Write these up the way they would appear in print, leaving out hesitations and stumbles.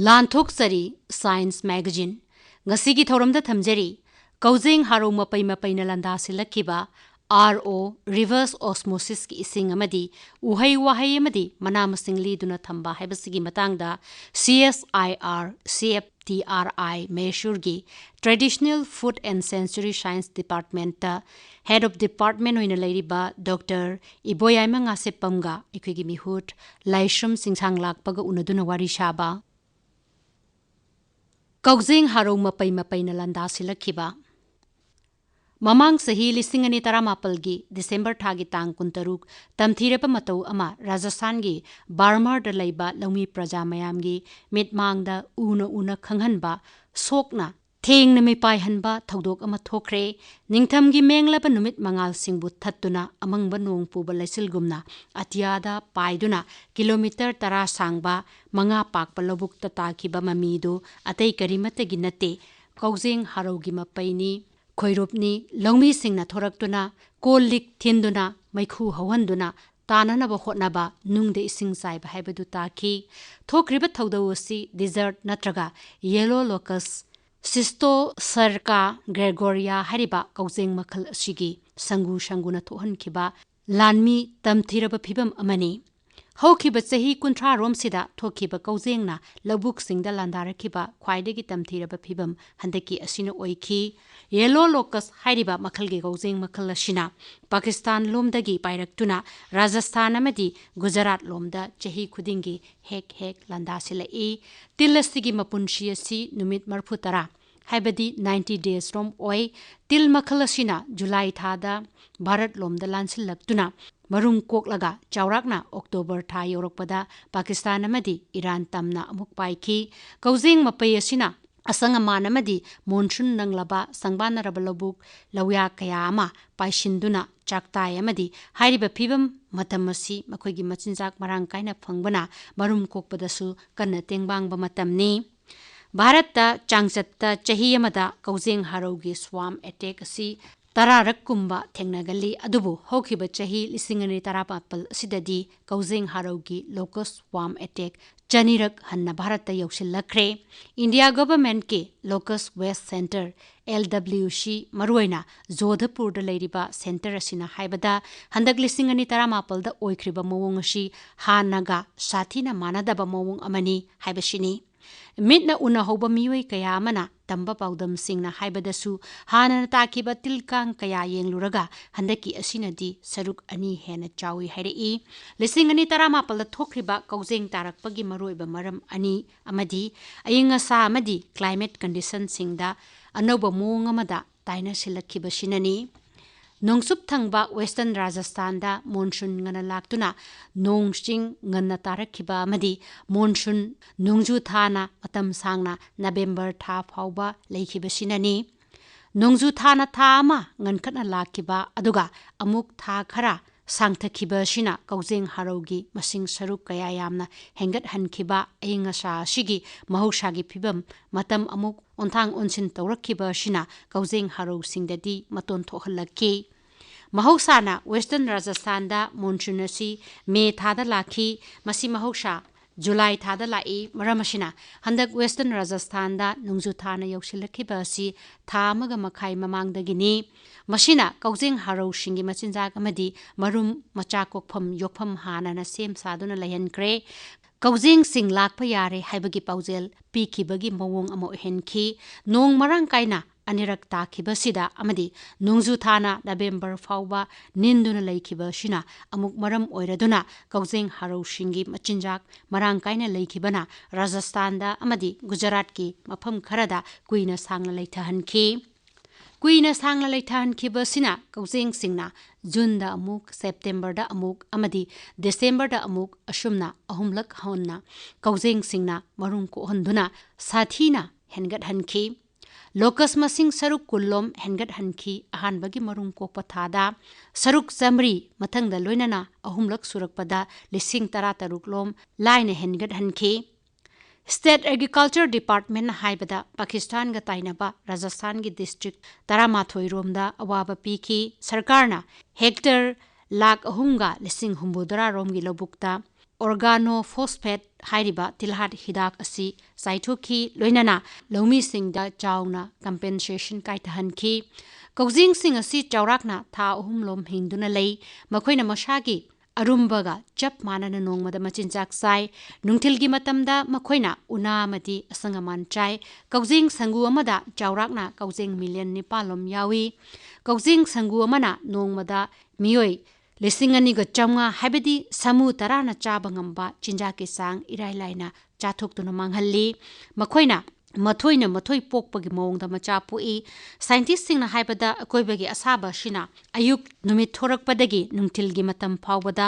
ꯂꯥꯟꯊꯣꯛꯆꯔꯤ science magazine ꯉꯁꯤꯒꯤ ꯊꯧꯔꯝꯗ ꯊꯝꯖꯔꯤ ꯀꯧꯖꯦꯡ ꯍꯥꯔꯧ ꯃꯄꯩ ꯃꯄꯩꯅ ꯂꯥꯟꯗꯥꯁꯤꯜꯂꯛꯈꯤꯕ RO ꯔꯤꯚꯔꯁ ꯑꯣꯁꯃꯣꯁꯤꯁꯀꯤ ꯏꯁꯤꯡ ꯑꯃꯗꯤ ꯎꯍꯩ-ꯋꯥꯍꯩ ꯑꯃꯗꯤ ꯃꯅꯥ-ꯃꯁꯤꯡ ꯂꯤꯗꯨꯅ ꯊꯝꯕ ꯍꯥꯏꯕꯁꯤꯒꯤ ꯃꯇꯥꯡꯗ CSIR CFTRI Mysoreꯒꯤ traditional food and sensory science department head of department ꯑꯣꯏꯅ ꯂꯩꯔꯤꯕ ꯗꯣꯛꯇꯔ Iboyaima Ngaseppamga ꯑꯩꯈꯣꯏꯒꯤ ꯃꯤꯍꯨꯠ Laishram Chingsanglakpaga unaduna wari saba Kaujeng harou mapei mapei na landasillakhiba Mamang sahi 2018 gi December thagi tang 13 tamthirapa matau ama Rajasthan gi Barmar da leiba laumi praja mayam gi mitmangda una khanghanba sokna thengna mipai hanba thodok ama thokre ningtham gi menglaba numit mangal singbu thattuna amangba nong puba laisilgumna atiada paiduna kilometer 10 sangba manga pakpa lobukta takhiba mamidu atei karimata gi nate Kaujeng harou gi mapaini Khoiropni longmi singna thoraktuna kolik thinduna maikhu hawanduna tananaba hotnaba nungde ising saiba haibadu taki thokriba thodawasi desert natraga yellow locust sisto sarka gregoria hariba Kaujeng makhal asigi sanguna thohankhiba lanmi tamthiraba phibam amani Haukiba chahi 30 rom sida thokiba Kaujengna labuk singda landarakhiba khwaidagi tamthiraba phibam handaki asina oikhi yellow locust hairiba makhalgi Kaujeng makhal asina Pakistan lomdagi pairaktuna Rajasthan amadi Gujarat lomda chahi khudingi hek landasilai tilasigi mapunshi asi numit marphutara haibadi 90 days rom oi til makhal asina July thada Bharat lomda lansillaktuna Marum koklaga chaurakna October tha yorokpada Pakistan amadi Iran tamna amuk paikhi Kaujeng mapai asina asanga manamadi monsoon nanglaba sangbanaraba lobuk lawya kaya ama paishinduna chaktai amadi hairiba phibam matamasi makhoigi machinjak marang kaina phangbana marum kokpadasu kanna tengbangba matamni Bharatta changchatta chahi amada Kaujeng haraugi swarm attack asi Tararak kumba thengnagali adubu hokhiba chahi 2018 sidadi Kaujeng haraugi locust swarm attack chanirak hanna Bharata yaushillakre India government ke locust west center LWC maruaina Jodhpur da leiriba center asina haibada handak 2018 da oikhriba mawong asi hanaga sathina manadaba mawong amani haibashini Mitna una hoba miwai kaya amana tamba paudam singna haibadasu hanana takiba tilkang kaya yengluraga handaki asinadi saruk ani hena chawi hairei 2018 da thokriba Kaujeng tarakpagi maroiba maram ani amadi ayinga sa amadi climate condition singda anoba mong amada taina silakhiba sinani Nongsup thangba Western Rajasthan da monsoon ngana laktuna nongsing ngana tarakhiba amadi monsoon nongju thana matam sangna November tha phauba leikhiba sinani nongju thana tha ama ngankhana lakhiba aduga amuk tha khara sangthakhiba sina Kaujeng haraugi masing saruk kaya yamna hengat hankhiba ainga sa sigi mahoshagi phibam matam amuk onthang onsin tawrakhiba sina Kaujeng harau singdadi maton thohalakki Mahosana Western Rajasthan da monsoon asi May thada lakhi masi mahosha July thada lai maramasina handak Western Rajasthan da nungju thana yausilakhiba asi tha amaga makhai mamangdagini masina Kaujeng harau singi machinjak amadi marum macha kokpham yokpham hanana sem saduna layankre Kaujeng Singlakpa yare haibagi paujel pikhibagi mawong amo henkhi nong marang kaina anirak takhiba sida amadi nongju thana November fauba ninduna leikhiba sina amuk maram oiraduna Kaujeng harau singi machinjak marang kaina leikhibana Rajasthan da amadi Gujarat ki mafam kharada kuina sangla leithahankhi Kuina sangla leithahankhiba sina Kaujeng singna June da amuk September da amuk amadi December da amuk asumna ahumlak honna Kaujeng singna marung ko handuna sathina hengat hankhi Locust masing saruk kullom hengat hankhi ahanbagi marung kokpa thada saruk jamri mathangda loinana ahumlak surakpada 1013 lom laina hengat hankhi State Agriculture Department haibada Pakistan ga tainaba Rajasthan gi district 13 romda awaba pikhi sarkarna hectare lakh ahumga 10,000 rom gi lobukta organophosphate hairiba tilhat hidak asi saithuki loinana lomi singda chauna compensation kaitahanki Kaujeng sing asi chaurakna tha uhum lom hingduna lei makoina masagi arumbaga chap manana nongmada machinjak sai nungthilgi matamda makoina una amadi asangaman chai Kaujeng sangu amada chaurakna Kaujeng million nipalom yawi Kaujeng sangu amana nongmada mioi Lisingani ga chamnga habedi samu tarana chaba ngamba chinja ke sang irai laina chathok tuna manghalli makoina mathoi pokpagi mawngda macha pui scientist singna haibada akoibagi asaba shina ayuk numit thorakpadagi nungtilgi matam phawbada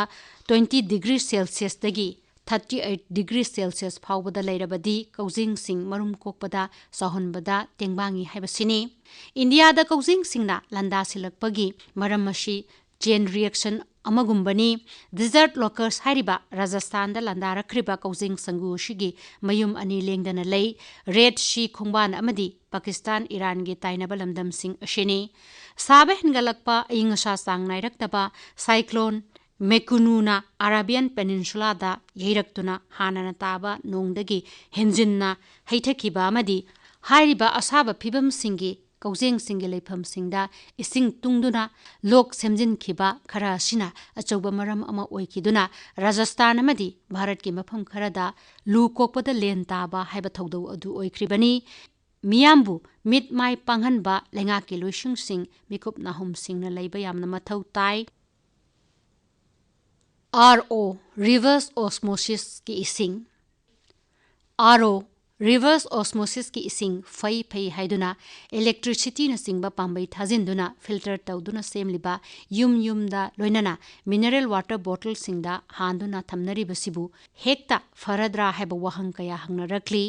20 degree celsius dagi 38 degree celsius phawbada leirabadi Kaujeng sing marum kokpada sahonbada tengbangi haibasini India da Kaujeng singna landa silakpagi maramashi chain reaction amagumbani desert locust hairiba Rajasthan da landara kriba Kaujeng sangu shigi mayum ani lengdana lei red sea khongban amadi Pakistan Iran gi tainaba lamdam sing ashini sabe hingalakpa ingasa sang nairaktaba cyclone Mekununa Arabian Peninsula da yeiraktuna hanana taba nongdagi henjinna heithakiba amadi hairiba asaba phibam singi Kaujeng singi leifam singda ising tungduna lok semjin khiba khara sina achauba maram ama oikiduna Rajasthan amadi Bharat ki mafam kharada lu kokpada len taba haiba thodau adu oikribani miyambu mit mai panghanba lenga ki loisung sing mikup nahum singna leiba yamna mathau tai RO reverse osmosis ki ising RO reverse osmosis ki ising fai haiduna electricity na singba pambai thajinduna filter tawduna semliba yum da loinana mineral water bottle singda handuna thamnari basibu hekta faradra haiba wahang kaya hangna rakli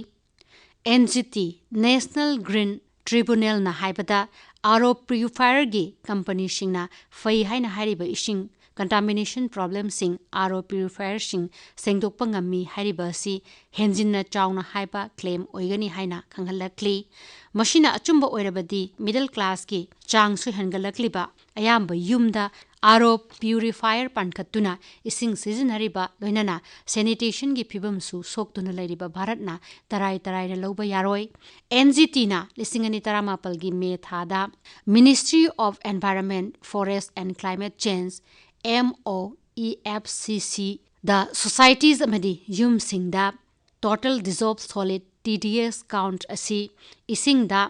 NGT National Green Tribunal na haibada RO purifier gi company singna fai haina hariba ising contamination problem sing RO purifier sing sengdokpa ngami hariba si henjinna chauna haiba claim oigani haina khanghalakli mashina achumba oirabadi middle class ki changsu hengalakliba ayamba yumda RO purifier pankhatuna ising seasonariba loinana sanitation gi phibam su soktuna lairiba bharatna tarai na loba yaroi NGT na lisingani taramapal gi me thada Ministry of Environment Forest and Climate Change MOEFCC the societies amadi yum singda total dissolved solid TDS count asi isingda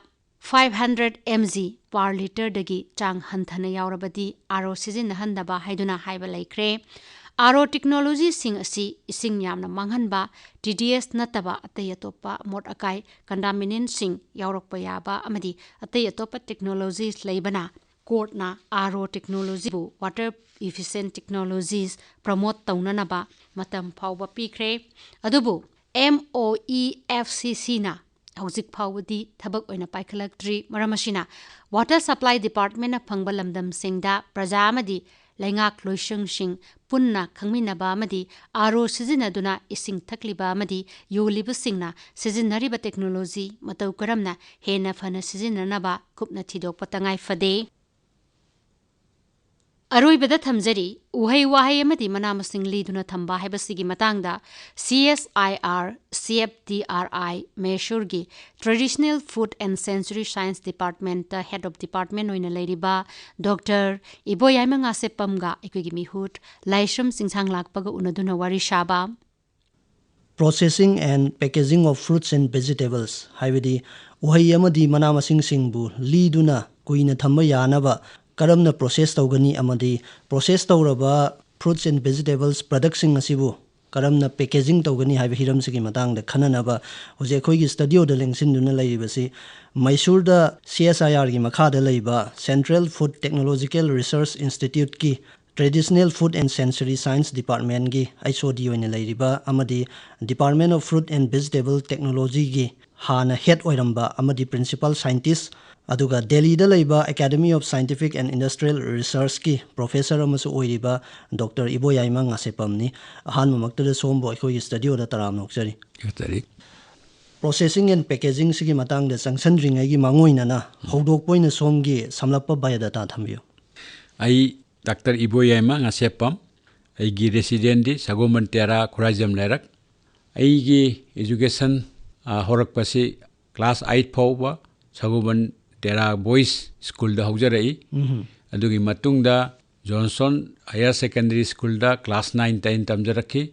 500 mg per liter dagi chang hanthana yaurabadi RO sizin handaba haiduna haiba laikre RO technology sing asi ising yamna manghanba TDS nataba atayatopa mot akai contaminant sing yaurokpa yaba amadi atayatopa technologies leibana court na RO technology bu water efficient technologies promote taunanaba matam phawba pikre adubu MOEFCC na hojik phawdi thabak oina paikhalaktri maramashina water supply department na phangba lamdam singda praja amadi laingak loisung sing punna khangminaba amadi RO sizinaduna ising thakliba amadi yoliba singna sizinariba technology matau karamna hena phana sizinanaba kupna thidok patangai fade Aroibada thamjari Uhei-wahei amadi manamasing leeduna thamba haibasigi matangda CSIR CFTRI Mysore gi Traditional Food and Sensory Science Department Head of Department oina leiriba Dr. Iboyaima Ngaseppam ga ekogi mihut Laishram Chingsanglakpa ga unaduna wari shaba Processing and packaging of fruits and vegetables haibadi uhei amadi manamasing singbu leeduna kuina thamba yanaba karamna process tawgani amadi process tawraba fruits and vegetables products sing asibu karamna packaging tawgani haiba hiram sigi matangda khananaba hoje khoigi studio da lengsinduna laibasi Mysore da CSIR gi makhada laiba Central Food Technological Research Institute ki Traditional Food and Sensory Science Department gi ISOD oina lairiba amadi Department of Fruit and Vegetable Technology gi hana head oiramba amadi principal scientist aduga Delhi da laiba Academy of Scientific and Industrial Research ki professor amasu oiriba Dr. Iboyaima Ngaseppam ni ahan mamakta sombo khoi studio da taram nokchari processing and packaging sigi matang da sangsanring ai gi mangoina na hodok poina somgi samlappa biodata thambiyo ai Dr. Iboyaima Ngaseppam ꯑꯩꯒꯤ ꯔꯦꯁꯤꯗꯦꯟꯗꯤ ꯁꯒꯣꯜꯕꯟ ꯇꯦꯔꯥ ꯈꯨꯔꯥꯏꯖꯝ ꯂꯩꯔꯛ ꯑꯩꯒꯤ education ꯍꯧꯔꯛꯄꯁꯤ class 8 ꯐꯥꯎꯕ ꯁꯒꯣꯜꯕꯟ ꯇꯦꯔꯥ voice ꯁ꯭ꯀꯨꯜꯗ ꯍꯧꯖꯔꯛꯏ ꯑꯗꯨꯒꯤ ꯃꯇꯨꯡꯗ Johnson higher secondary ꯁ꯭ꯀꯨꯜꯗ class 9 10 ꯇꯝꯖꯔꯛꯈꯤ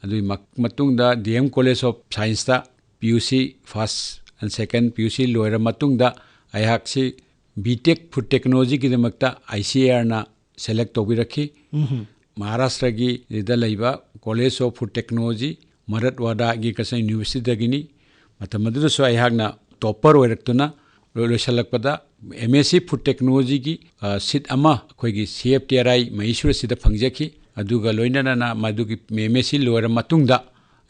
ꯑꯗꯨꯒꯤ ꯃꯇꯨꯡꯗ DM ꯀꯣꯂꯦꯖ ꯑꯣꯐ ꯁꯥꯏꯟꯁꯇ PUC first and second PUC ꯂꯣꯏꯔ ꯃꯇꯨꯡꯗ ꯑꯩꯍꯥꯛꯁꯤ BTech ꯐꯨꯗ ꯇꯦꯛꯅꯣꯂꯣꯖꯤꯒꯤꯗꯃꯛꯇ ICIRꯅ ꯁꯦꯂꯦꯛ ꯇꯧꯕꯤꯔꯛꯈꯤ ꯃꯍꯥꯔꯥꯁꯇ꯭ꯔꯒꯤꯗ ꯂꯩꯕ ꯀꯣꯂꯦꯖ ꯑꯣꯐ ꯐꯨꯗ ꯇꯦꯛꯅꯣꯂꯣꯖꯤ ꯃꯔꯠꯋꯥꯗꯥꯒꯤ ꯀꯁꯥꯏ ꯌꯨꯅꯤꯚꯔꯁꯤꯇꯤꯗꯒꯤꯅꯤ ꯃꯇꯝ ꯑꯗꯨꯗꯁꯨ ꯑꯩꯍꯥꯛꯅ ꯇꯣꯞꯄꯔ ꯑꯣꯏꯔꯛꯇꯨꯅ ꯂꯣꯏꯁꯤꯜꯂꯛꯄꯗ MSc ꯐꯨꯗ ꯇꯦꯛꯅꯣꯂꯣꯖꯤꯒꯤ ꯁꯤꯠ ꯑꯃ ꯑꯩꯈꯣꯏꯒꯤ CFTRI ꯃꯍꯤꯁꯨꯔꯁꯤꯗ ꯐꯪꯖꯈꯤ ꯑꯗꯨꯒ ꯂꯣꯏꯅꯅ ꯃꯗꯨꯒꯤ MSc ꯂꯣꯏꯔ ꯃꯇꯨꯡꯗ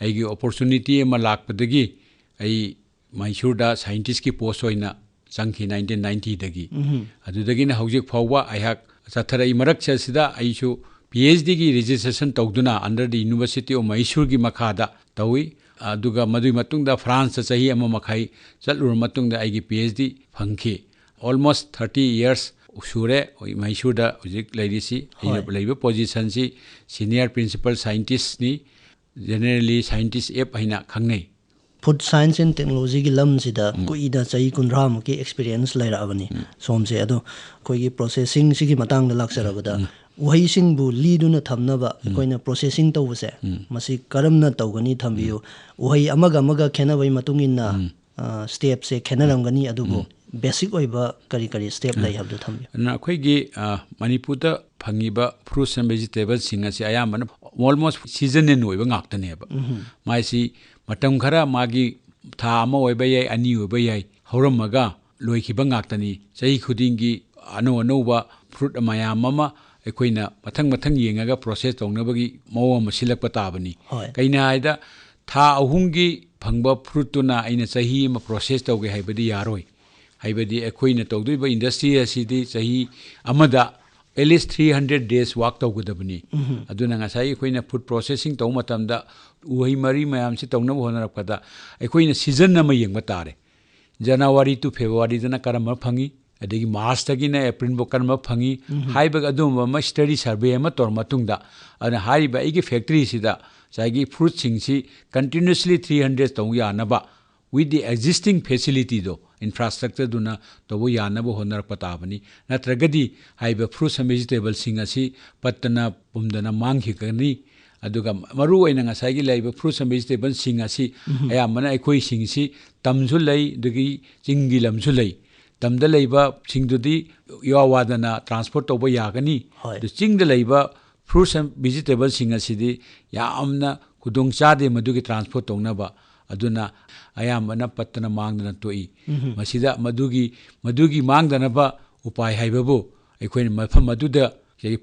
ꯑꯩꯒꯤ ꯑꯣꯄꯣꯔꯆꯨꯅꯤꯇꯤ ꯑꯃ ꯂꯥꯛꯄꯗꯒꯤ ꯑꯩ ꯃꯍꯤꯁꯨꯔꯗ ꯁꯥꯏꯟꯇꯤꯁꯀꯤ ꯄꯣꯁ ꯑꯣꯏꯅ ꯆꯪꯈꯤ 1990ꯗꯒꯤ ꯑꯗꯨꯗꯒꯤꯅ ꯍꯧꯖꯤꯛ ꯐꯥꯎꯕ ꯑꯩꯍꯥꯛ ꯆꯠꯊꯔꯛꯏ ꯃꯔꯛꯁꯤꯗ ꯑꯩꯁꯨ PhDꯒꯤ ꯔꯦꯖꯤꯁꯇ꯭ꯔꯦꯁꯟ ꯇꯧꯗꯨꯅ ꯑꯟꯗꯔ ꯗ ꯌꯨꯅꯤꯚꯔꯁꯤꯇꯤ ꯑꯣꯐ ꯃꯍꯤꯁꯨꯔꯒꯤ ꯃꯈꯥꯗ ꯇꯧꯏ ꯑꯗꯨꯒ ꯃꯗꯨꯒꯤ ꯃꯇꯨꯡꯗ ꯐ꯭ꯔꯥꯟꯁꯇ ꯆꯍꯤ ꯑꯃ ꯃꯈꯥꯏ ꯆꯠꯂꯨꯔ ꯃꯇꯨꯡꯗ ꯑꯩꯒꯤ PhD ꯐꯪꯈꯤ almost 30 years ꯁꯨꯔꯦ ꯃꯍꯤꯁꯨꯔꯗ ꯍꯧꯖꯤꯛ ꯂꯩꯔꯤꯁꯤ ꯑꯩꯅ ꯂꯩꯕ ꯄꯣꯖꯤꯁꯟꯁꯤ ꯁꯤꯅꯤꯌꯔ ꯄ꯭ꯔꯤꯟꯁꯤꯄꯜ ꯁꯥꯏꯟꯇꯤꯁꯅꯤ ꯖꯦꯅꯔꯦꯜꯂꯤ ꯁꯥꯏꯟꯇꯤꯁ F ꯍꯥꯏꯅ ꯈꯪꯅꯩ ꯐꯨꯗ ꯁꯥꯏꯟꯁ ꯑꯦꯟ ꯇꯦꯛꯅꯣꯂꯣꯖꯤꯒꯤ ꯂꯝꯁꯤꯗ ꯀꯨꯏꯗ ꯆꯍꯤ 100 ꯑꯦꯛꯁꯄꯤꯔꯤꯌꯦꯟꯁ ꯂꯩꯔꯛꯑꯕꯅꯤ ꯁꯣꯝꯁꯦ ꯑꯗꯣ ꯑꯩꯈꯣꯏꯒꯤ ꯄ꯭ꯔꯣꯁꯦꯁꯤꯡꯁꯤꯒꯤ ꯃꯇꯥꯡꯗ ꯂꯥꯛꯆꯔꯕꯗ ꯎꯍꯩꯁꯤꯡꯕꯨ ꯂꯤꯗꯨꯅ ꯊꯝꯅꯕ ꯑꯩꯈꯣꯏꯅ ꯄ꯭ꯔꯣꯁꯦꯁꯤꯡ ꯇꯧꯕꯁꯦ ꯃꯁꯤ ꯀꯔꯝꯅ ꯇꯧꯒꯅꯤ ꯊꯝꯕꯤꯌꯨ ꯎꯍꯩ ꯑꯃꯒ ꯈꯦꯠꯅꯕꯒꯤ ꯃꯇꯨꯡ ꯏꯟꯅ ꯁ꯭ꯇꯦꯞꯁꯦ ꯈꯦꯠꯅꯔꯝꯒꯅꯤ ꯑꯗꯨꯕꯨ ꯕꯦꯁꯤꯛ ꯑꯣꯏꯕ ꯀꯔꯤ ꯁ꯭ꯇꯦꯞ ꯂꯩ ꯍꯥꯏꯕꯗꯨ ꯊꯝꯕꯤꯌꯨ ꯑꯩꯈꯣꯏꯒꯤ ꯃꯅꯤꯄꯨꯔꯗ ꯐꯪꯉꯤꯕ ꯐ꯭ꯔꯨꯠꯁ ꯑꯦꯟ ꯚꯦꯖꯤꯇꯦꯕꯜꯁꯤꯡ ꯑꯁꯤ ꯑꯌꯥꯝꯕꯅ ꯑꯣꯜꯃꯣꯁ ꯁꯤꯖꯟꯅꯦꯜ ꯑꯣꯏꯕ ꯉꯥꯛꯇꯅꯦꯕ ꯃꯥꯏꯁꯤ ꯃꯇꯝ ꯈꯔ ꯃꯥꯒꯤ ꯊꯥ ꯑꯃ ꯑꯣꯏꯕ ꯌꯥꯏ 2 ꯑꯣꯏꯕ ꯌꯥꯏ ꯍꯧꯔꯝꯃꯒ ꯂꯣꯏꯈꯤꯕ ꯉꯥꯛꯇꯅꯤ ꯆꯍꯤ ꯈꯨꯗꯤꯡꯒꯤ ꯑꯅꯧꯕ ꯐ꯭ꯔꯨꯠ ꯃꯌꯥꯝ ꯑꯃ ꯑꯩꯈꯣꯏꯅ ꯃꯊꯪ ꯌꯦꯡꯉꯒ ꯄ꯭ꯔꯣꯁꯦꯁ ꯇꯧꯅꯕꯒꯤ ꯃꯑꯣꯡ ꯑꯃ ꯁꯤꯜꯂꯛꯄ ꯇꯥꯕꯅꯤ ꯀꯩꯅꯣ ꯍꯥꯏꯗ ꯊꯥ 3ꯒꯤ ꯐꯪꯕ ꯐ꯭ꯔꯨꯠꯇꯨꯅ ꯑꯩꯅ ꯆꯍꯤ ꯑꯃ ꯄ꯭ꯔꯣꯁꯦꯁ ꯇꯧꯒꯦ ꯍꯥꯏꯕꯗꯤ ꯌꯥꯔꯣꯏ ꯍꯥꯏꯕꯗꯤ ꯑꯩꯈꯣꯏꯅ ꯇꯧꯗꯣꯏꯕ ꯏꯟꯗꯁꯇ꯭ꯔꯤ ꯑꯁꯤꯗꯤ ꯆꯍꯤ ꯑꯃꯗ at least 300 days ꯋꯥꯛ ꯇꯧꯒꯗꯕꯅꯤ ꯑꯗꯨꯅ ꯉꯁꯥꯏ ꯑꯩꯈꯣꯏꯅ ꯐꯨꯗ ꯄ꯭ꯔꯣꯁꯦꯁꯤꯡ ꯇꯧꯕ ꯃꯇꯝꯗ ꯎꯍꯩ ꯃꯔꯤ ꯃꯌꯥꯝꯁꯤ ꯇꯧꯅꯕ ꯍꯣꯠꯅꯔꯛꯄꯗ ꯑꯩꯈꯣꯏꯅ ꯁꯤꯖꯟ ꯑꯃ ꯌꯦꯡꯕ ꯇꯥꯔꯦ ꯖꯅꯋꯥꯔꯤ ꯇꯨ ꯐꯦꯕꯋꯥꯔꯤꯗꯅ ꯀꯔꯝꯕ ꯐꯪꯉꯤ ꯑꯗꯒꯤ ꯃꯥꯔꯆꯇꯒꯤꯅ ꯑꯦꯄ꯭ꯔꯤꯜꯐꯥꯎ ꯀꯔꯝꯕ ꯐꯪꯉꯤ ꯍꯥꯏꯕ ꯑꯗꯨꯒꯨꯝꯕ ꯑꯃ ꯁ꯭ꯇꯗꯤ ꯁꯔꯚꯦ ꯑꯃ ꯇꯧꯔ ꯃꯇꯨꯡꯗ ꯑꯗꯨꯅ ꯍꯥꯏꯔꯤꯕ ꯑꯩꯒꯤ ꯐꯦꯛꯇꯔꯤꯁꯤꯗ ꯉꯁꯥꯏꯒꯤ ꯐ꯭ꯔꯨꯠꯁꯤꯡꯁꯤ ꯀꯟꯇꯤꯅ꯭ꯌꯨꯁꯂꯤ 300 ꯇꯧꯕ ꯌꯥꯅꯕ ꯋꯤꯠ ꯗꯤ ꯑꯦꯛꯖꯤꯁꯇꯤꯡ ꯐꯦꯁꯤꯂꯤꯇꯤꯗꯣ ꯏꯟꯐ꯭ꯔꯥꯁꯇ꯭ꯔꯛꯆꯔꯗꯨꯅ ꯇꯧꯕ ꯌꯥꯅꯕ ꯍꯣꯠꯅꯔꯛꯄ ꯇꯥꯕꯅꯤ ꯅꯠꯇ꯭ꯔꯒꯗꯤ ꯍꯥꯏꯕ ꯐ꯭ꯔꯨꯠꯁ ꯑꯦꯟ ꯚꯦꯖꯤꯇꯦꯕꯜꯁꯤꯡ ꯑꯁꯤ ꯄꯠꯇꯅ ꯄꯨꯝꯗꯅ ꯃꯥꯡꯈꯤꯒꯅꯤ ꯑꯗꯨꯒ ꯃꯔꯨꯑꯣꯏꯅ ꯉꯁꯥꯏꯒꯤ ꯂꯩꯔꯤꯕ ꯐ꯭ꯔꯨꯠꯁ ꯑꯦꯟ ꯚꯦꯖꯤꯇꯦꯕꯜꯁꯤꯡ ꯑꯁꯤ ꯑꯌꯥꯝꯕꯅ ꯑꯩꯈꯣꯏꯁꯤꯡꯁꯤ ꯇꯝꯁꯨ ꯂꯩ ꯑꯗꯒꯤ ꯆꯤꯡꯒꯤ ꯂꯝꯁꯨ ꯂꯩ ꯇꯝꯗ ꯂꯩꯕꯁꯤꯡꯗꯨꯗꯤ ꯏꯋꯥ ꯋꯥꯗꯅ ꯇ꯭ꯔꯥꯟꯁꯄꯣꯔꯠ ꯇꯧꯕ ꯌꯥꯒꯅꯤ ꯑꯗꯨ ꯆꯤꯡꯗ ꯂꯩꯕ ꯐ꯭ꯔꯨꯠꯁ ꯑꯦꯟ ꯚꯦꯖꯤꯇꯦꯕꯜꯁꯤꯡ ꯑꯁꯤꯗꯤ ꯌꯥꯝꯅ ꯈꯨꯗꯣꯡꯆꯥꯗꯦ ꯃꯗꯨꯒꯤ ꯇ꯭ꯔꯥꯟꯁꯄꯣꯔꯠ ꯇꯧꯅꯕ ꯑꯗꯨꯅ ꯑꯌꯥꯝꯕꯅ ꯄꯠꯇꯅ ꯃꯥꯡꯗꯅ ꯇꯣꯛꯏ ꯃꯁꯤꯗ ꯃꯗꯨꯒꯤ ꯃꯥꯡꯗꯅꯕ ꯎꯄꯥꯏ ꯍꯥꯏꯕꯕꯨ ꯑꯩꯈꯣꯏꯅ ꯃꯐꯝ ꯑꯗꯨꯗ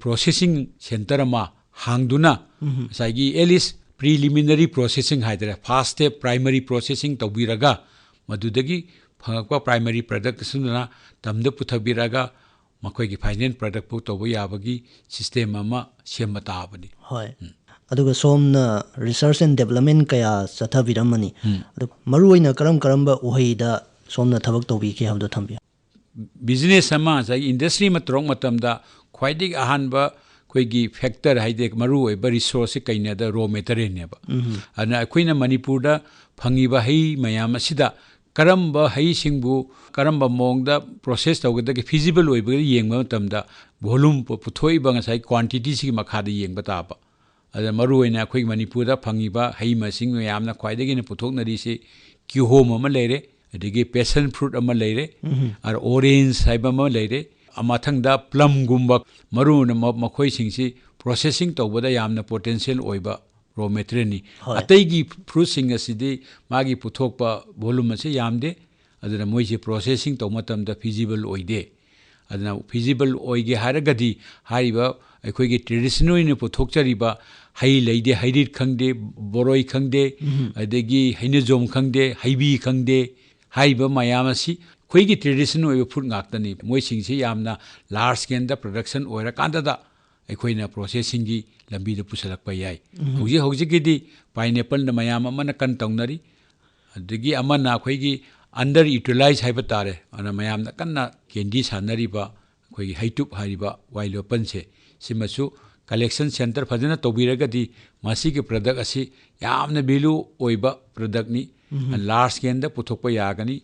ꯄ꯭ꯔꯣꯁꯦꯁꯤꯡ ꯁꯦꯟꯇꯔ ꯑꯃ ꯍꯥꯡꯗꯨꯅ ꯉꯁꯥꯏꯒꯤ ꯑꯦꯠꯂꯤꯁ ꯄ꯭ꯔꯤꯂꯤꯃꯤꯅꯔꯤ ꯄ꯭ꯔꯣꯁꯦꯁꯤꯡ ꯍꯥꯏꯇꯥꯔꯦ ꯐꯥꯔꯁ ꯁ꯭ꯇꯦꯞ ꯄ꯭ꯔꯥꯏꯃꯔꯤ ꯄ꯭ꯔꯣꯁꯦꯁꯤꯡ ꯇꯧꯕꯤꯔꯒ ꯃꯗꯨꯗꯒꯤ ꯐꯪꯉꯛꯄ ꯄ꯭ꯔꯥꯏꯃꯔꯤ ꯄ꯭ꯔꯗꯛꯁꯤꯡꯗꯨꯅ ꯇꯝꯗ ꯄꯨꯊꯕꯤꯔꯒ ꯃꯈꯣꯏꯒꯤ ꯐꯥꯏꯅꯦꯜ ꯄ꯭ꯔꯗꯛꯐꯥꯎ ꯇꯧꯕ ꯌꯥꯕꯒꯤ ꯁꯤꯁꯇꯦꯝ ꯑꯃ ꯁꯦꯝꯕ ꯇꯥꯕꯅꯤ ꯑꯗꯨꯒ ꯁꯣꯝꯅ ꯔꯤꯁꯔꯁ ꯑꯦꯟ ꯗꯦꯕꯂꯞꯃꯦꯟ ꯀꯌꯥ ꯆꯠꯊꯕꯤꯔꯝꯃꯅꯤ ꯑꯗꯨ ꯃꯔꯨꯑꯣꯏꯅ ꯀꯔꯝꯕ ꯎꯍꯩꯗ ꯁꯣꯝꯅ ꯊꯕꯛ ꯇꯧꯕꯤꯈꯤ ꯍꯥꯏꯕꯗꯨ ꯊꯝꯕꯤꯌꯨ ꯕꯤꯖꯤꯅꯦꯁ ꯑꯃ ꯉꯁꯥꯏꯒꯤ ꯏꯟꯗꯁꯇ꯭ꯔꯤ ꯑꯃ ꯇꯧꯔꯛ ꯃꯇꯝꯗ ꯈ꯭ꯋꯥꯏꯗꯒꯤ ꯑꯍꯥꯟꯕ ꯑꯩꯈꯣꯏꯒꯤ ꯐꯦꯛꯇꯔ ꯍꯥꯏꯗꯤ ꯃꯔꯨꯑꯣꯏꯕ ꯔꯤꯁꯣꯔꯁꯁꯤ ꯀꯩꯅꯣꯗ ꯔꯣ ꯃꯦꯇꯔꯤꯌꯦꯜꯅꯦꯕ ꯑꯗꯨꯅ ꯑꯩꯈꯣꯏꯅ ꯃꯅꯤꯄꯨꯔꯗ ꯐꯪꯉꯤꯕ ꯍꯩ ꯃꯌꯥꯝ ꯑꯁꯤꯗ ꯀꯔꯝꯕ ꯍꯩꯁꯤꯡꯕꯨ ꯀꯔꯝꯕ ꯃꯑꯣꯡꯗ ꯄ꯭ꯔꯣꯁꯦꯁ ꯇꯧꯒꯗꯒꯦ ꯐꯤꯖꯤꯕꯜ ꯑꯣꯏꯕꯒ ꯌꯦꯡꯕ ꯃꯇꯝꯗ ꯚꯣꯂꯨꯝ ꯄꯨꯊꯣꯛꯏꯕ ꯉꯁꯥꯏ ꯀ꯭ꯋꯥꯟꯇꯤꯇꯤꯁꯤꯒꯤ ꯃꯈꯥꯗ ꯌꯦꯡꯕ ꯇꯥꯕ ꯑꯗꯨꯅ ꯃꯔꯨꯑꯣꯏꯅ ꯑꯩꯈꯣꯏ ꯃꯅꯤꯄꯨꯔꯗ ꯐꯪꯉꯤꯕ ꯍꯩ ꯃꯁꯤꯡ ꯃꯌꯥꯝꯅ ꯈ꯭ꯋꯥꯏꯗꯒꯤ ꯄꯨꯊꯣꯛꯅꯔꯤꯁꯤ ꯀꯤꯍꯣꯝ ꯑꯃ ꯂꯩꯔꯦ ꯑꯗꯒꯤ ꯄꯦꯁꯟ ꯐ꯭ꯔꯨꯠ ꯑꯃ ꯂꯩꯔꯦ ꯑꯗ ꯑꯣꯔꯦꯟꯖ ꯍꯥꯏꯕ ꯑꯃ ꯂꯩꯔꯦ ꯃꯊꯪꯗ ꯄ꯭ꯂꯝꯒꯨꯝꯕ ꯃꯔꯨꯑꯣꯏꯅ ꯃꯈꯣꯏꯁꯤꯡꯁꯤ ꯄ꯭ꯔꯣꯁꯦꯁꯤꯡ ꯇꯧꯕꯗ ꯌꯥꯝꯅ ꯄꯣꯇꯦꯟꯁꯤꯌꯦꯜ ꯑꯣꯏꯕ ꯔꯣ ꯃꯦꯇꯔꯤꯌꯦꯜꯅꯤ ꯑꯇꯩꯒꯤ ꯐ꯭ꯔꯨꯠꯁꯤꯡ ꯑꯁꯤꯗꯤ ꯃꯥꯒꯤ ꯄꯨꯊꯣꯛꯄ ꯚꯣꯂꯨꯝ ꯑꯁꯤ ꯌꯥꯝꯗꯦ ꯑꯗꯨꯅ ꯃꯣꯏꯁꯤ ꯄ꯭ꯔꯣꯁꯦꯁꯤꯡ ꯇꯧꯕ ꯃꯇꯝꯗ ꯐꯤꯖꯤꯕꯜ ꯑꯣꯏꯗꯦ ꯑꯗꯨꯅ ꯐꯤꯖꯤꯕꯜ ꯑꯣꯏꯒꯦ ꯍꯥꯏꯔꯒꯗꯤ ꯍꯥꯏꯔꯤꯕ ꯑꯩꯈꯣꯏꯒꯤ ꯇ꯭ꯔꯦꯗꯤꯁꯅꯦꯜ ꯑꯣꯏꯅ ꯄꯨꯊꯣꯛꯆꯔꯤꯕ ꯍꯩ ꯂꯩꯗꯦ ꯍꯩꯔꯤꯠ ꯈꯪꯗꯦ ꯕꯣꯔꯣꯏ ꯈꯪꯗꯦ ꯑꯗꯒꯤ ꯍꯩꯅꯧꯖꯣꯝ ꯈꯪꯗꯦ ꯍꯩꯕꯤ ꯈꯪꯗꯦ ꯍꯥꯏꯔꯤꯕ ꯃꯌꯥꯝ ꯑꯁꯤ ꯑꯩꯈꯣꯏꯒꯤ ꯇ꯭ꯔꯦꯗꯤꯁꯅꯦꯜ ꯑꯣꯏꯕ ꯐꯨꯗ ꯉꯥꯛꯇꯅꯤ ꯃꯣꯏꯁꯤꯡꯁꯤ ꯌꯥꯝꯅ ꯂꯥꯔꯖ ꯁ꯭ꯀꯦꯜꯗ ꯄ꯭ꯔꯗꯛꯁꯟ ꯑꯣꯏꯔꯀꯥꯟꯗꯗ ꯑꯩꯈꯣꯏꯅ ꯄ꯭ꯔꯣꯁꯦꯁꯤꯡꯒꯤ ꯂꯝꯕꯤꯗ ꯄꯨꯁꯤꯜꯂꯛꯄ ꯌꯥꯏ ꯍꯧꯖꯤꯛꯀꯤꯗꯤ ꯄꯥꯏꯅꯦꯄꯜꯅ ꯃꯌꯥꯝ ꯑꯃꯅ ꯀꯟꯅ ꯇꯧꯅꯔꯤ ꯑꯗꯒꯤ ꯑꯃꯅ ꯑꯩꯈꯣꯏꯒꯤ ꯑꯟꯗꯔ ꯌꯨꯇꯤꯂꯥꯏꯖ ꯍꯥꯏꯕ ꯇꯥꯔꯦ ꯑꯗꯨꯅ ꯃꯌꯥꯝꯅ ꯀꯟꯅ ꯀꯦꯟꯗꯤ ꯁꯥꯟꯅꯔꯤꯕ ꯑꯩꯈꯣꯏꯒꯤ ꯍꯩꯇꯨꯞ ꯍꯥꯏꯔꯤꯕ ꯋꯥꯏꯂꯣꯄꯟꯁꯦ ꯁꯤꯃꯁꯨ collection center fazana tobiragadi masigi product asi yamna value oiba product ni large scale da puthokpa yagani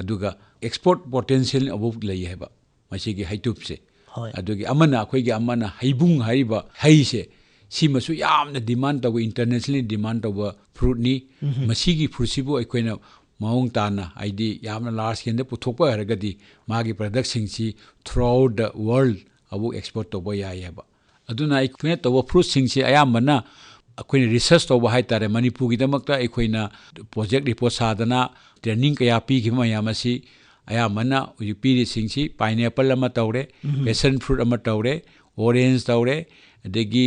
aduga export potential above lay heba masigi haitup se adugi amana akhoi gi amana haibung haiba haise simasu yamna demand taw internationally demand taw fruit ni masigi fruit sibu aikoina maung tana id yamna large scale da puthokpa haragadi magi product sing si throughout the world abu export to boy heba aduna aikoina taw fruit sing si ayamana akoina research to hai tare manipur gi damakta aikoina project report sadana training kaya pi gi mayamasi ayamana upiri sing si pineapple ama tawre passion fruit ama tawre orange tawre adegi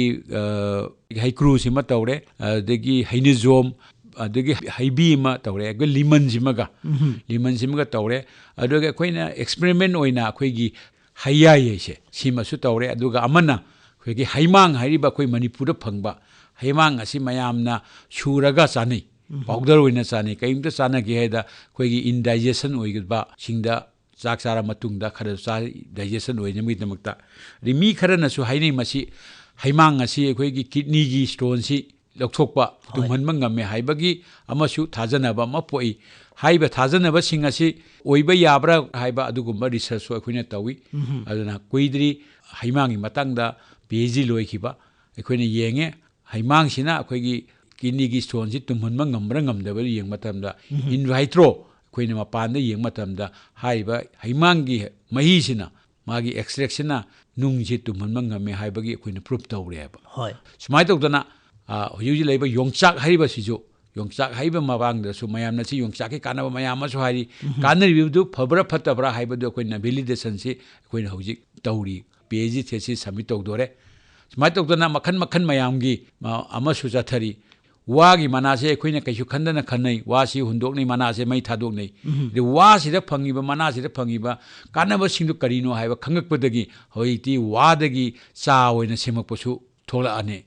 haikru sima tawre adegi hainizom adegi haibi ma tawre go lemon simaga tawre adoga akoina experiment oina akoigi hayya yese sima su tawre aduga amana akoigi haimang hariba akoi manipur da phangba haimang asi mayamna shuraga chani powder oina chani kaimta chana gi heda akoigi indigestion oigba singda chak chara matungda khara cha digestion oina mi damakta rimi khara na su hainai masi haimang asi akoigi kidney gi stone si lokthokpa tumhanma ngame haibagi amasu thajanaba mapoi haiba thajanaba sing asi oiba yabra haiba adugumba research so akoina tawi aduna kuidri haimangi matangda PhD loikiba akoina yenge haimang sina akoigi kidney gi stone si tumhanma ngambra ngamdaba yeng matamda in vitro akoina mapanda yeng matamda haiba haimangi mahi sina magi extraction na nung si tumhanma ngame haibagi akoina proof tawreba sumai tawdana huji laiba yongchak hariba sijo yongchak haiba mabangda su mayamna si yongchak ki kanaba mayama su hari kanari bidu phabra phatabra haibadu akoina validation si akoina huji tawri PhD thesis submit tawdore sumai tawdana makhan mayamgi ama su chathari wagi manase akoina kaisu khandana khanai wasi hundokni manase mai thadoknai de wasi da phangiba manase da phangiba kanaba singdu karino haiba khangakpadagi hoiti wadagi cha oina semakpasu thola ane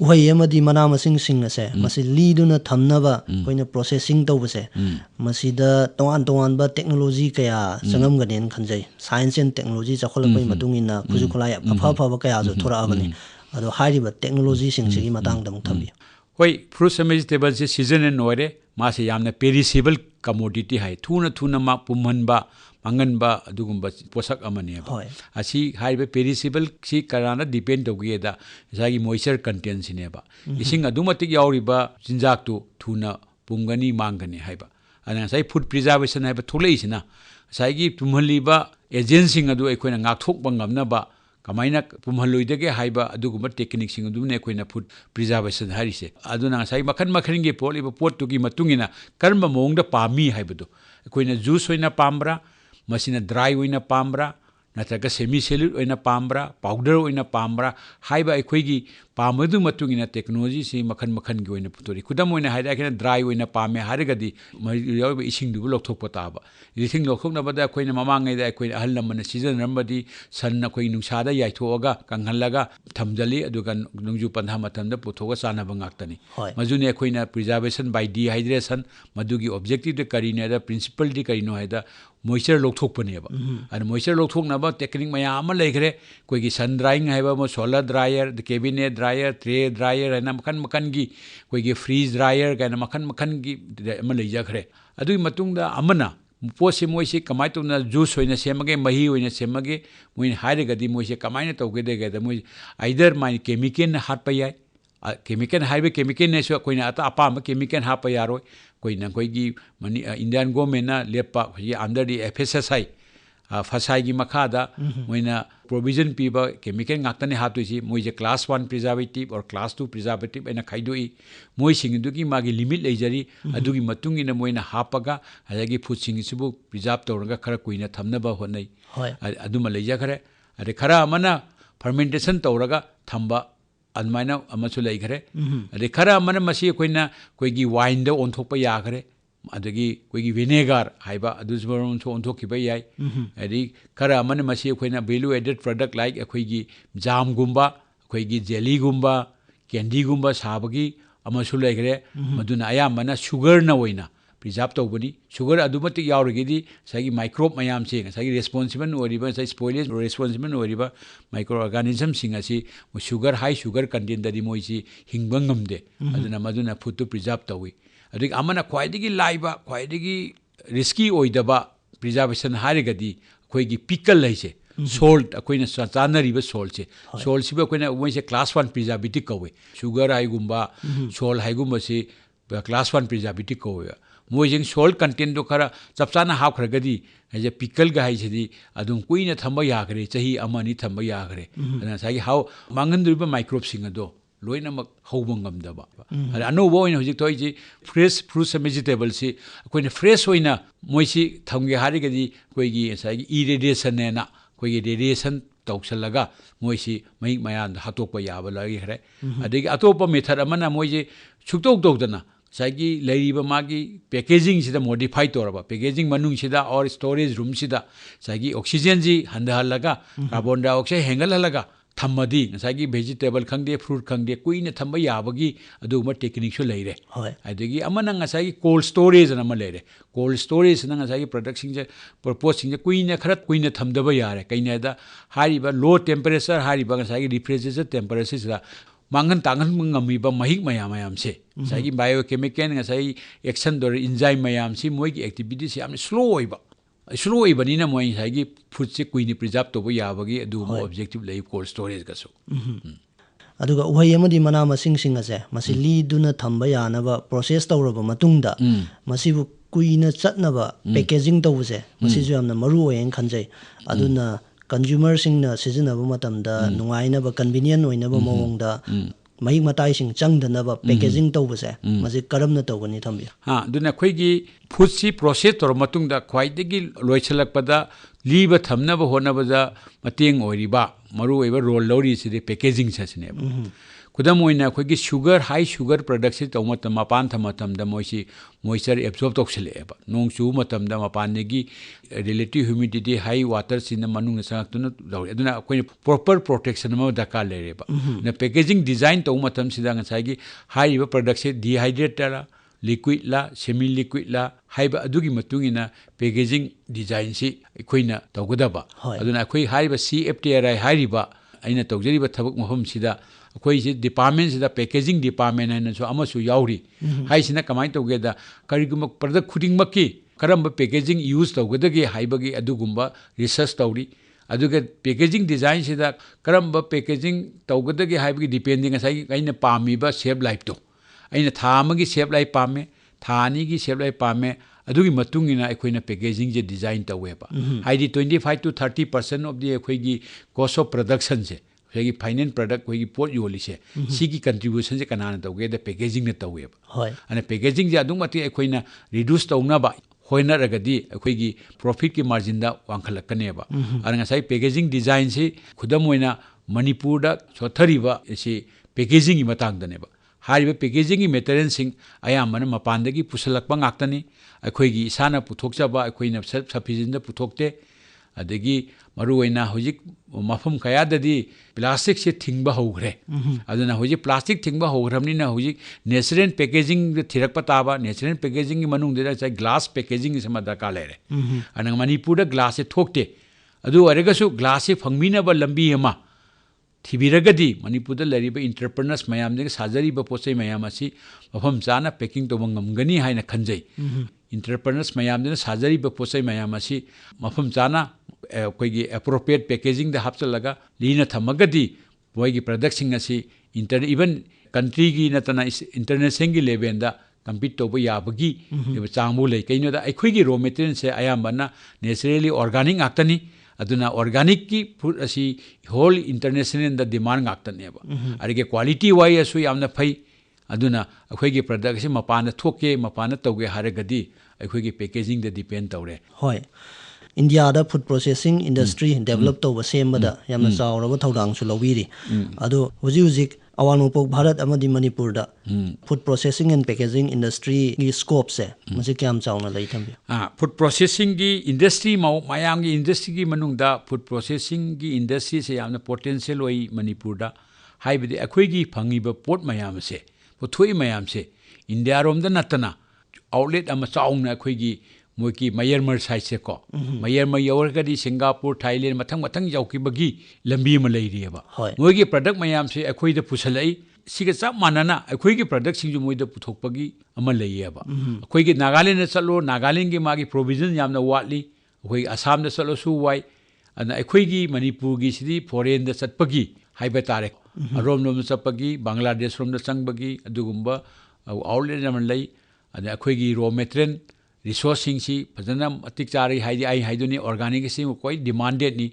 uhei-wahei mana-masing sing ase masi leeduna thamnaba koina processing tawbase masida tongan ba technology kaya changamganen khanjai science and technology chakholpai matungina khujukhlai apha kaya jo thora abani ado hairiba technology sing sigi matang dam thambi hoi fruits and vegetables se season and oire mase yamna perishable commodity hai thuna ma pumhanba manganba adugumba posak amane asi haibe perishable si karana depend togeda jagi moisture content sineba ising adumatik yauriba jinjak tu thuna pungani mangani haiba ana sai food preservation haiba thulei sina sai gi tumhaliba agency adu ekoina ngakthok bangamna ba kamaina pumhalloidage haiba adugumba technique sing adune ekoina food preservation harise aduna sai makhan ge poliba pot tu gi matungina karma mongda pami haibadu ekoina juice oina pambra masina dry oina pambra nataga semi solid oina pambra powder oina pambra haiba ekoigi pamadu matungina technology si makhan gi oina putori kudam oina haida kena dry oina pame harigadi yawi ising du lokthok pataba ising lokthok na bada koina mamangai da koina ahal namana season rambadi san koi nungsada yaithoga kanghallaga thamjali aduga nungju pandha matamda puthoga sana bangaktani majuni koina preservation by dehydration madugi objective de karine da principle de karino haida moisture lokthok paneba and moisture lokthok na ba technique maya ama leigre koi gi sun drying haiba mo solar dryer the cabinet dryer tray dryer and makhan gi koi gi freeze dryer kana makhan gi ama leijakhre adu matung da amana पोसे मोइसे कमाय तो ना juice होइना सेमगे मही होइना सेमगे मोइन हारे गदि मोइसे कमाय न तौगे दे गदा मोइ आइदर माइन केमिकल हात पयाय केमिकल हाइबे केमिकल ने सो कोइना अता अपाम केमिकल हाप यारो कोइना कोइगी मनी इंडियन गवर्नमेंट ना लेपा ये अंडर दी एफएसएसआई फसाई की मखादा मोइना प्रोविजन पीबा chemical ngaktane hatuisi moije class 1 preservative or class 2 preservative ena khaidoi moi singidugi magi limit leijari adugi matungina moina hapaga adagi food singisibu preserve tawraga khara kuina thamnaba honai aduma leija khare ade khara amana fermentation tawraga thamba admaina amasu leikhare ade khara amana masi koina koigi wine da onthokpa ya khare adagi koigi vinegar haiba adusbaron so onthokkiba yai adi khara amana masi koina value added product like koigi jam gumba koigi jelly gumba candy gumba sabagi amasu leikhare maduna ayamana sugar na oina preserve tawbani sugar adumati yaurigidi sagi microbe mayam se sagi responsible oriba sai spoilage responsible oriba microorganism sing asi sugar high sugar content dadi moi si hingba ngamde aduna maduna food to preserve tawi adik amana khwaidigi laiba khwaidigi risky oidaba preservation harigadi khoigi pickle laise salt akoina chanariba salt se salt siba akoina moise class 1 preservative kawe sugar ai gumba salt hai gumba se class 1 preservative kawe moising salt content do khara chapchana hapkhragadi aje pickle ga haisidi adum kuina thamba yagre chahi amani thamba yagre ana sagi how mangandriba microbe singa do loina mak hobangam daba ara anu boina hojik toiji fresh fruits and vegetables si koina fresh hoina moisi thamge harigadi koigi sagi irradiation na koigi radiation tawsalaga moisi mai mayan hatokpa yaba lagi hre adigi atopa method amana moiji chuktok tokdana sagi lairiba magi packaging sida modify toraba packaging manung sida or storage room sida sagi oxygen ji handahalaga carbon dioxide hengal halaga thamadi sagi vegetable khangde fruit khangde kuina thamba yabagi aduma technique so leire adigi amana ngasagi cold storage na ma leire cold storage na ngasagi production je purpose je kuina kharat kuina thamdaba yare kaina da hariba low temperature hariba ngasagi refrigerator temperature sida mangan tangan ngamiba mahik mayam se sagi biochemical ngasai action dor enzyme mayam si moi ki activities yam slow ibanina moi sagi food se kuini preserve to yabagi adu objective lay cold storage ga so aduga uhai amadi mana masing sing ase masi leeduna thamba yanaba process tawraba matungda masibu kuina chatnaba packaging tawuse masi ju yamna maru oyen khanjai aduna consumer sing na seasonable matamda nungainaba convenient oinaba mawongda mahik matai sing changdanaba packaging tawbase masi karamna tawgani thambi ha duna khoigi food si process tor matungda khwaidagi loichalakpada liba thamnaba honabada mateng oiriba maru oiba role lori si packaging sasine kudam oina khoigi sugar high sugar production tawmat mapan thamatamda moisi moisture absorb tokseleba nongchu matamda mapannegi relative humidity high water sin manung sangaktuna lauri aduna koi proper protection ma daka lereba na packaging design tawmatam sidang sagi high production dehydrator liquid la semi liquid la haiba adugi matungina packaging design si koina tawgadaba aduna koi haiba CFTRI haiba aina tawjariba thabak mahum sida koi si department sida packaging department aina so amasu yauri hai sina kamai tawgeda kariguma product khuding makki karamba packaging use tawgadagi haibagi adugumba research tawri aduga packaging design sida karamba packaging tawgadagi haibagi depending asai aina pamiba shape life to aina thamagi shape life pame thani gi shape life pame adugi matungina akoina packaging je design taweba haidi 25 to 30% of the akoigi cost of production se akoigi final product akoigi pot yoli se sigi contribution je kanana tawge the packaging na taweba ana packaging je adumati akoina reduce tawnaba hoina ragadi akoigi profit ki margin da wankhalakkaneba ana ngasai packaging design se khudamoina manipur da sothariba se packaging gi matang daneba hariba packaging material sing ayamana mapandagi pusalakpa ngaktani akoigi isana puthokchaba akoina self sufficient da puthokte adagi maruwaina hojik mafam kayadadi plastic se thingba hogre aduna hojik plastic thingba hogramnina hojik natural packaging thirakpa taba natural packaging manung de chai glass packaging sama daka lere anang manipur da glass se thokte adu aregasu glass se phangmina ba lambi ama thibiragadi manipur da lariba entrepreneurs mayam de sajariba posai mayam asi mafam chana packing to ngamgani haina khanjai entrepreneurs mayam de sajariba posai mayam asi mafam chana koigi appropriate packaging da hapchalaga lina thamagadi boigi production asi even country gi natana international gi level da compete to yabagi changbu lei kaino da aikoigi raw material se ayambana naturally organic aktani aduna organic ki food asi whole international da demand ngaktane ba arige quality wise asu yamna phai aduna akoigi product se mapana thoke mapana tawge haragadi akoigi packaging da depend tawre hoi India da food processing industry develop to ba sembada yamna chawraba thodang su lawiri ado huji awanopok bharat amadi manipur da food processing and packaging industry gi scope se masi kyam chawna lai thambi food processing gi industry mayang gi industry gi manung da food processing gi industry se yamna potential oi manipur da haibidi akhoi gi phangi ba pot mayam se pothoi mayam se India rom da natana outlet ama chaungna khoi gi moi ki Myanmar side se ko Myanmar yawer ga di Singapore Thailand mathang yauki bagi lambi ma lei ri ba moi gi product mayam se akhoi da pusalai siga chap manana akhoi gi product sing ju moi da puthok pagi ama lei ba akhoi gi Nagaland na chalo Nagaland gi magi provision yamna watli akhoi Assam da chalo su wai ana akhoi gi Manipur gi sidi foreign da chatpagi haiba tare arom nom chapagi Bangladesh rom da changbagi adugumba outlet na lei ana akhoi gi raw material resource sing si fazana atik chari haidi ai haiduni organic si koi demanded ni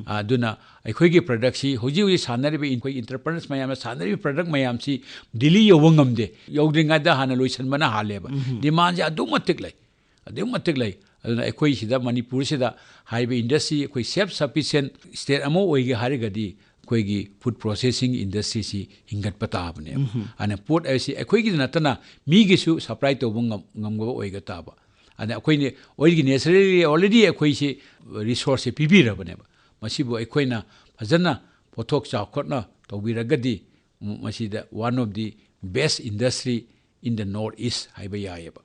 aduna akhoi gi product si hoji sanari be koi entrepreneurs mayam sanari product mayam si dili yowangam de yodringa da hana loisan mana haleba demand ja adumatik lai aduna akhoi sida Manipur sida haibe industry koi self sufficient state amo oigi harigadi koi gi food processing industry si hingat patabne ana port ai si akhoi gi natana mi gi su supply to ngam go oiga taba ana akhoi ne oigi necessarily already akhoi si resource pibi rabane masibu akhoi na fazana pothok chawkhotna tobiragadi masida one of the best industry in the north east haiba yayeba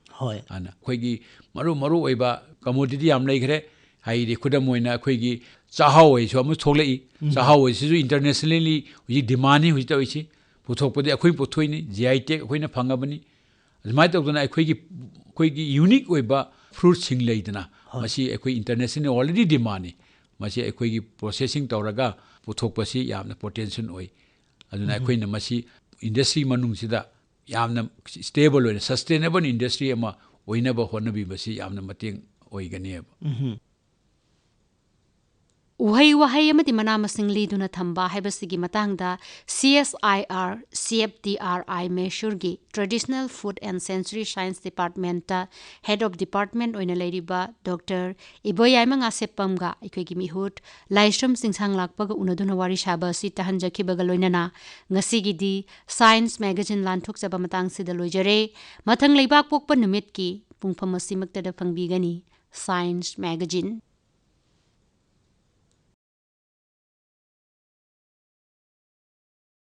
ana akhoi gi maru oiba commodity am leigre haidi khudam moina akhoi gi chahau oi so amu thoglei chahau oi sisu internationally wi demand ni wi ta wi puthokpodi akhoi puthoi ni GI tag akhoi na phangabani azmai tawduna akhoi gi unique oiba fruit sing leidana masi akhoi international already demand ni masi akhoi gi processing tawraga puthokpasi yamna potential oi aduna akhoi na masi industry manung sida yamna stable oi sustainable industry ama oina ba honabi basi yamna mateng oigani Uhei-wahei amadi mana-masing leeduna thamba haibasigi matangda CSIR CFTRI Mysore gi Traditional Food and Sensory Science Department ta Head of Department oina leiriba Dr. Iboyaima Ngaseppam ga ikoi mihut Laishram Chingsanglakpa ga unaduna wari shaba si tahanjakhiba ga loinana ngasigi di Science Magazine lanthok chaba matang sida loijare mathang leibak pokpa numit ki pungpham asimakta da phangbigani Science Magazine